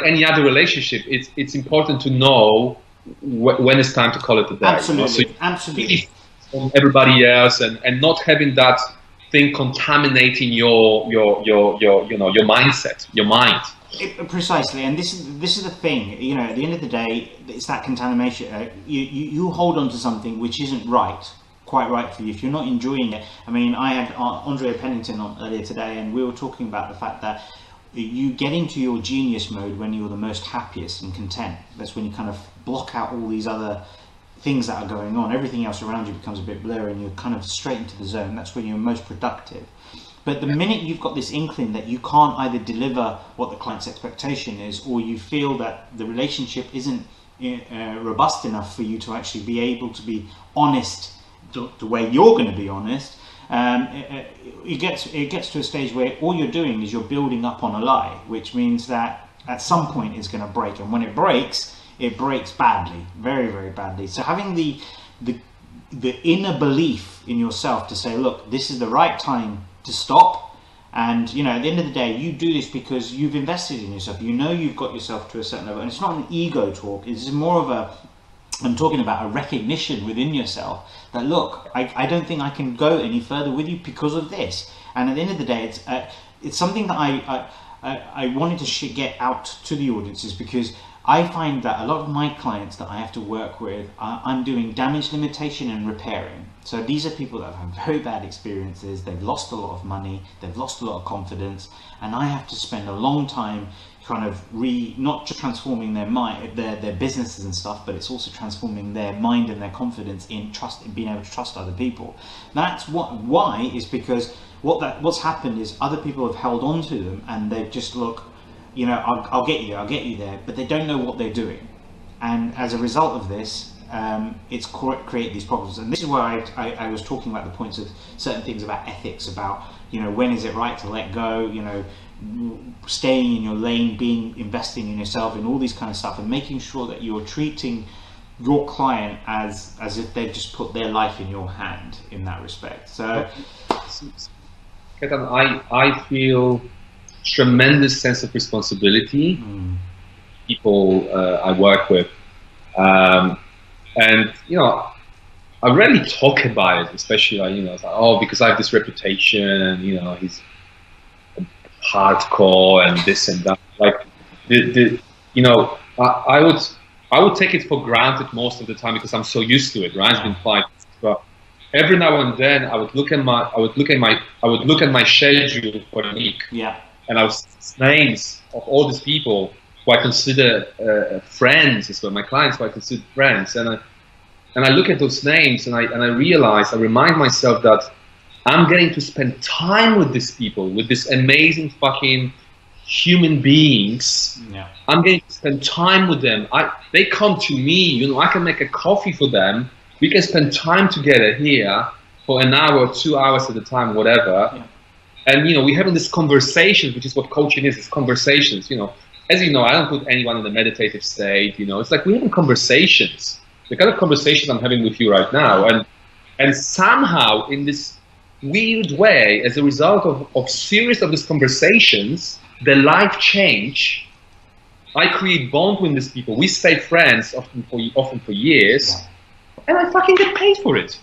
any other relationship. It's important to know when it's time to call it a day. Absolutely, absolutely. From everybody else, and not having that thing contaminating your mindset, your mind. Precisely, and this is the thing. At the end of the day, it's that contamination. You hold on to something which isn't quite right for you. If you're not enjoying it, I mean, I had Andrea Pennington on earlier today, and we were talking about the fact that you get into your genius mode when you're the most happiest and content. That's when you kind of block out all these other things that are going on. Everything else around you becomes a bit blurry and you're kind of straight into the zone. That's when you're most productive. But the minute you've got this inkling that you can't either deliver what the client's expectation is, or you feel that the relationship isn't robust enough for you to actually be able to be honest the way you're going to be honest, it gets to a stage where all you're doing is you're building up on a lie, which means that at some point it's going to break, and when it breaks badly, very, very badly. So having the inner belief in yourself to say, look, this is the right time to stop, and at the end of the day, you do this because you've invested in yourself. You've got yourself to a certain level, and it's not an ego talk. It's more of I'm talking about a recognition within yourself that, look, I don't think I can go any further with you because of this. And at the end of the day, it's something that I wanted to get out to the audiences, because I find that a lot of my clients that I have to work with, I'm doing damage limitation and repairing. So these are people that have had very bad experiences, they've lost a lot of money, they've lost a lot of confidence, and I have to spend a long time kind of not just transforming their mind, their businesses and stuff, but it's also transforming their mind and their confidence in being able to trust other people. That's why is because what's happened is other people have held on to them, and they've just I'll get you there, but they don't know what they're doing, and as a result of this, it's created these problems. And this is where I was talking about the points of certain things about ethics, about when is it right to let go, staying in your lane, investing in yourself, and all these kind of stuff, and making sure that you're treating your client as if they've just put their life in your hand in that respect. So, Ketan, I feel tremendous sense of responsibility. People I work with, and I rarely talk about it, especially it's like, because I have this reputation, and he's hardcore and this and that. Like I would take it for granted most of the time because I'm so used to it, right? It's been 5 years. But every now and then I would look at my schedule for a week. Yeah. and I was names of all these people who I consider friends as well, my clients who I consider friends, and I look at those names and I realize, I remind myself that I'm getting to spend time with these people, with these amazing fucking human beings. Yeah. I'm getting to spend time with them. They come to me, you know, I can make a coffee for them. We can spend time together here for an hour or 2 hours at a time, whatever. Yeah. And, you know, we're having this conversation, which is what coaching is. It's conversations, you know. As you know, I don't put anyone in a meditative state, you know. It's like we're having conversations. The kind of conversation I'm having with you right now. And somehow, in this weird way, as a result of series of these conversations, the life change. I create bond with these people. We stay friends often for years, and I fucking get paid for it.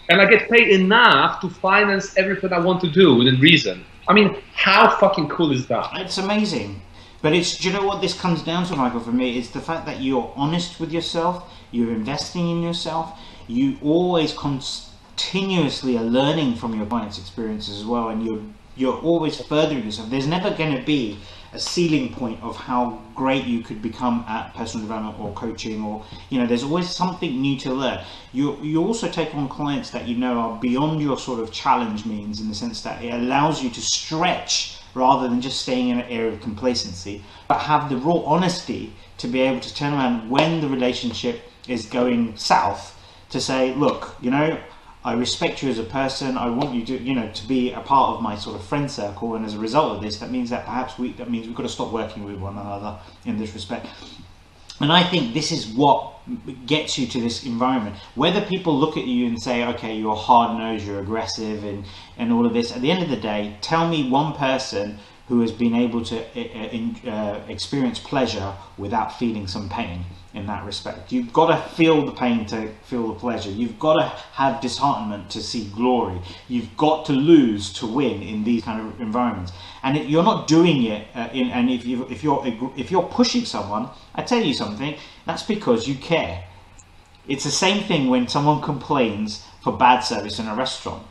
And I get paid enough to finance everything I want to do within reason. I mean, how fucking cool is that? It's amazing. But do you know what this comes down to, Michael, for me? It's the fact that you're honest with yourself, you're investing in yourself, you always continuously are learning from your clients' experiences as well, and you're always furthering yourself. There's never going to be a ceiling point of how great you could become at personal development or coaching, or, you know, there's always something new to learn. You also take on clients that you know are beyond your sort of challenge means, in the sense that it allows you to stretch rather than just staying in an area of complacency, but have the raw honesty to be able to turn around when the relationship is going south, to say, look, you know, I respect you as a person. I want you to, you know, to be a part of my sort of friend circle. And as a result of this, that means that perhaps we've got to stop working with one another in this respect. And I think this is what gets you to this environment. Whether people look at you and say, okay, you're hard-nosed, you're aggressive, and all of this, at the end of the day, tell me one person who has been able to experience pleasure without feeling some pain in that respect. You've got to feel the pain to feel the pleasure. You've got to have disheartenment to see glory. You've got to lose to win in these kind of environments. And you're not doing it. And if you're pushing someone, I tell you something. That's because you care. It's the same thing when someone complains for bad service in a restaurant.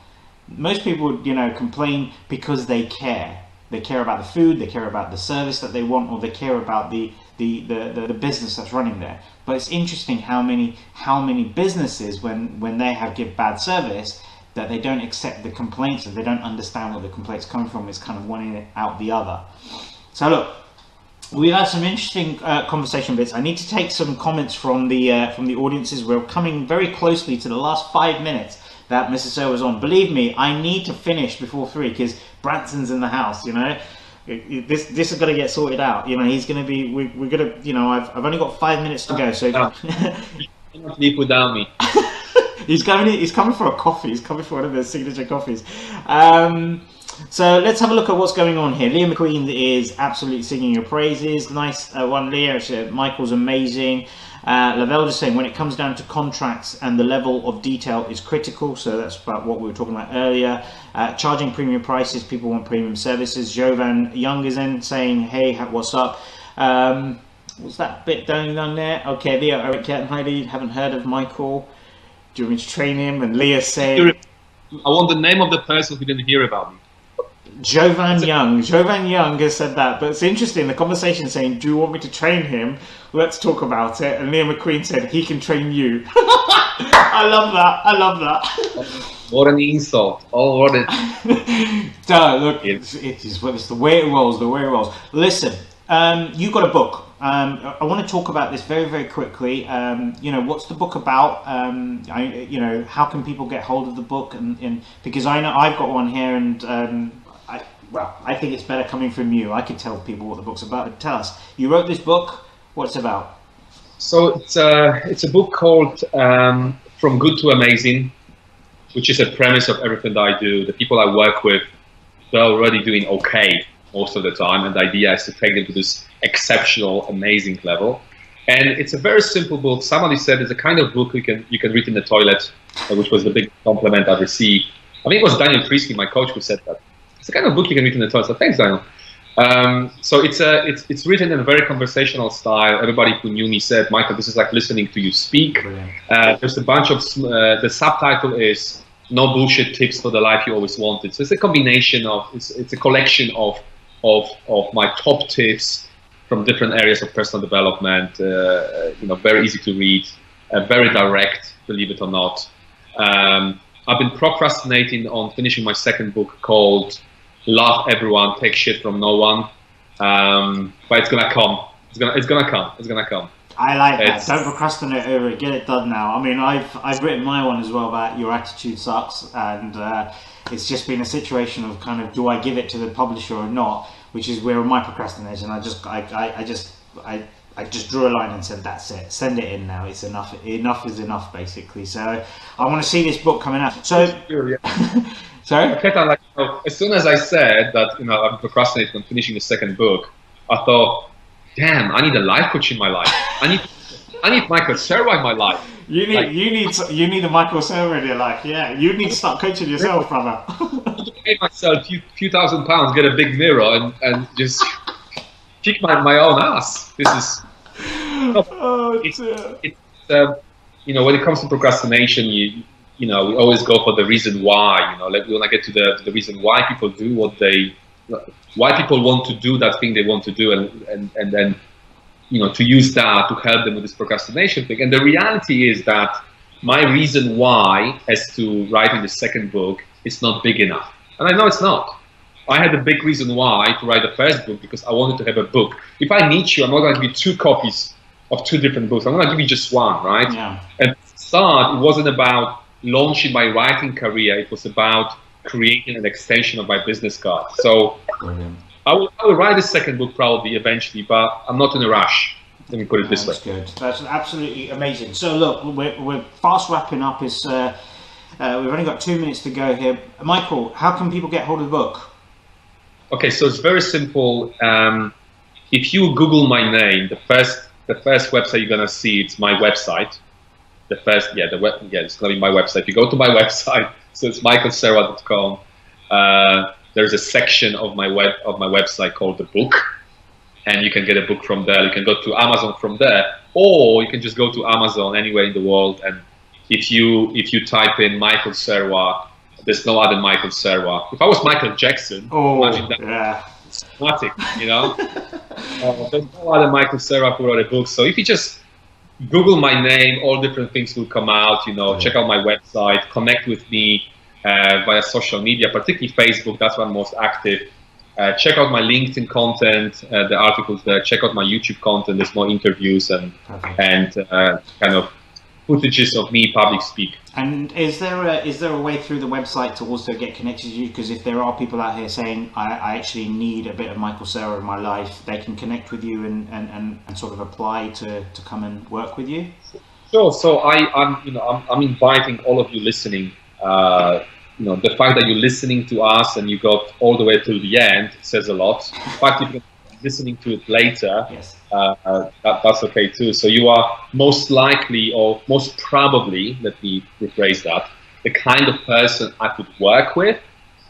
Most people, you know, complain because they care. They care about the food, they care about the service that they want, or they care about the business that's running there. But it's interesting how many businesses, when they give bad service, that they don't accept the complaints, and they don't understand where the complaints come from. It's kind of one in out the other. So look, we've had some interesting conversation bits. I need to take some comments from the audiences. We're coming very closely to the last 5 minutes that Mr. Serwa's on. Believe me, I need to finish before 3 because Branson's in the house, you know. This is going to get sorted out. You know, he's going to be, we're going to, you know, I've only got 5 minutes to go, so. You cannot leave without me. He's coming for a coffee. He's coming for one of those signature coffees. So let's have a look at what's going on here. Leah McQueen is absolutely singing your praises. Nice one, Leah. Michael's amazing. Lavelle is saying, when it comes down to contracts and the level of detail is critical, so that's about what we were talking about earlier. Charging premium prices, people want premium services. Jovan Young is in saying, hey, what's up? What's that bit down there? Okay, Leah, Eric Kent, Heidi, haven't heard of Michael. Do you want me to train him? And Leah saying, I want the name of the person who didn't hear about me. Jovan Young has said that, but it's interesting, the conversation saying, do you want me to train him? Let's talk about it. And Leah McQueen said, he can train you. I love that. What an insult. Oh, what a... Look, it's the way it rolls, Listen, you got a book. I want to talk about this very, very quickly. You know, what's the book about? You know, how can people get hold of the book? And because I know I've got one here, and I think it's better coming from you. I could tell people what the book's about. But tell us, you wrote this book. What's it about? So it's a book called From Good to Amazing, which is a premise of everything that I do. The people I work with, they're already doing okay most of the time, and the idea is to take them to this exceptional, amazing level. And it's a very simple book. Somebody said it's a kind of book you can read in the toilet, which was the big compliment I've received. I think it was Daniel Priesky, my coach, who said that. It's the kind of book you can read in the toilet. So thanks, Daniel. So it's written in a very conversational style. Everybody who knew me said, Michael, this is like listening to you speak. There's a bunch of, the subtitle is no bullshit tips for the life you always wanted. So it's a combination of, it's a collection of my top tips from different areas of personal development. Very easy to read, very direct, believe it or not. I've been procrastinating on finishing my second book called Love Everyone, Take Shit From No One. But it's gonna come. It's gonna come. I like that. Don't procrastinate over it. Get it done now. I mean, I've written my one as well about your attitude sucks, and it's just been a situation of kind of, do I give it to the publisher or not? Which is where my procrastination. I just drew a line and said, that's it. Send it in now. It's enough. Enough is enough, basically. So I want to see this book coming out. So, sorry. Okay, as soon as I said that, I'm procrastinating on finishing the second book, I thought, damn, I need a life coach in my life. I need Michael Serwa in my life. You need a Michael Serwa in your life. Yeah, you need to start coaching yourself, brother. I pay myself a few £1,000s, get a big mirror, and just kick my own ass. This is. When it comes to procrastination, we always go for the reason why. Like, we want to get to the reason why people do why people want to do that thing they want to do, and then to use that to help them with this procrastination thing. And the reality is that my reason why as to writing the second book is not big enough, and I know it's not. I had a big reason why to write the first book, because I wanted to have a book. If I need you, I'm not going to give you 2 copies of 2 different books. I'm going to give you just one, right? Yeah. And at the start, it wasn't about launching my writing career. It was about creating an extension of my business card. So brilliant. I will write a second book probably eventually, but I'm not in a rush. Let me put it this way. That's good. That's absolutely amazing. So look, we're fast wrapping up. We've only got 2 minutes to go here. Michael, how can people get hold of the book? Okay, so it's very simple. If you Google my name, the first website you're gonna see, it's my website. It's gonna be my website. If you go to my website, so it's michaelserwa.com. There's a section of my website called the book, and you can get a book from there. You can go to Amazon from there, or you can just go to Amazon anywhere in the world. And if you type in Michael Serwa, there's no other Michael Serwa. If I was Michael Jackson, imagine that. Yeah. It's dramatic, There's no other Michael Serwa who wrote a book. So if you just Google my name, all different things will come out. Check out my website, connect with me via social media, particularly Facebook. That's where I'm most active. Check out my LinkedIn content, the articles there. Check out my YouTube content. There's more interviews and kind of footages of me public speak. And is there a way through the website to also get connected to you? Because if there are people out here saying, I actually need a bit of Michael Serwa in my life, they can connect with you and sort of apply to come and work with you? Sure. So I'm inviting all of you listening. The fact that you're listening to us and you got all the way till the end says a lot. In fact, if you're listening to it later, yes. That's okay too. So you are most likely, or most probably, let me rephrase that, the kind of person I could work with.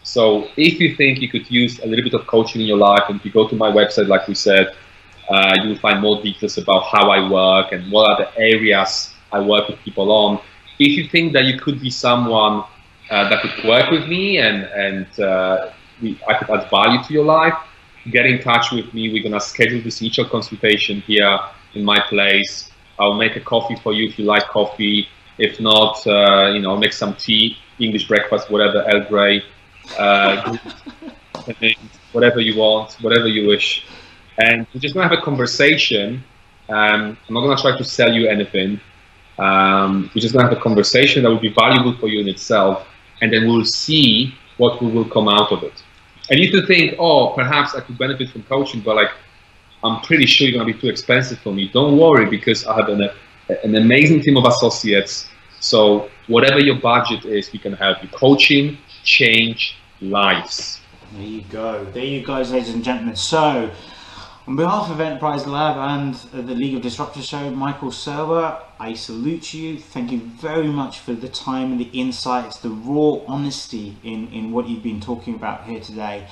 So if you think you could use a little bit of coaching in your life, and if you go to my website, like we said, you will find more details about how I work and what are the areas I work with people on. If you think that you could be someone that could work with me and I could add value to your life, get in touch with me. We're gonna schedule this initial consultation here in my place. I'll make a coffee for you if you like coffee. If not, I'll make some tea, English breakfast, whatever, Earl Grey, whatever you want, whatever you wish. And we're just gonna have a conversation. I'm not gonna try to sell you anything. We're just gonna have a conversation that will be valuable for you in itself, and then we'll see what will come out of it. And if you think, oh, perhaps I could benefit from coaching, but I'm pretty sure you're going to be too expensive for me, don't worry, because I have an amazing team of associates. So whatever your budget is, we can help you. Coaching, change lives. There you go. There you go, ladies and gentlemen. So, on behalf of Enterprise Lab and the League of Disruptors show, Michael Serwa, I salute you. Thank you very much for the time and the insights, the raw honesty in what you've been talking about here today.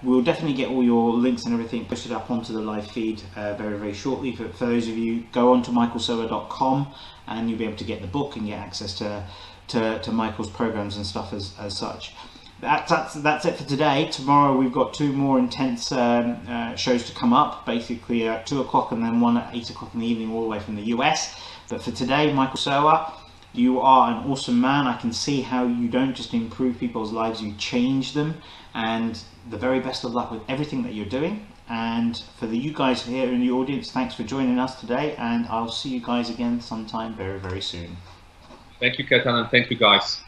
We'll definitely get all your links and everything posted up onto the live feed very, very shortly. For those of you, go on to michaelserwa.com and you'll be able to get the book and get access to to Michael's programs and stuff as such. That's it for today. Tomorrow we've got 2 more intense shows to come up, basically at 2 o'clock and then one at 8 o'clock in the evening, all the way from the US. But for today, Michael Serwa, you are an awesome man. I can see how you don't just improve people's lives, you change them. And the very best of luck with everything that you're doing. And for you guys here in the audience, thanks for joining us today. And I'll see you guys again sometime very, very soon. Thank you, Ketan, and thank you, guys.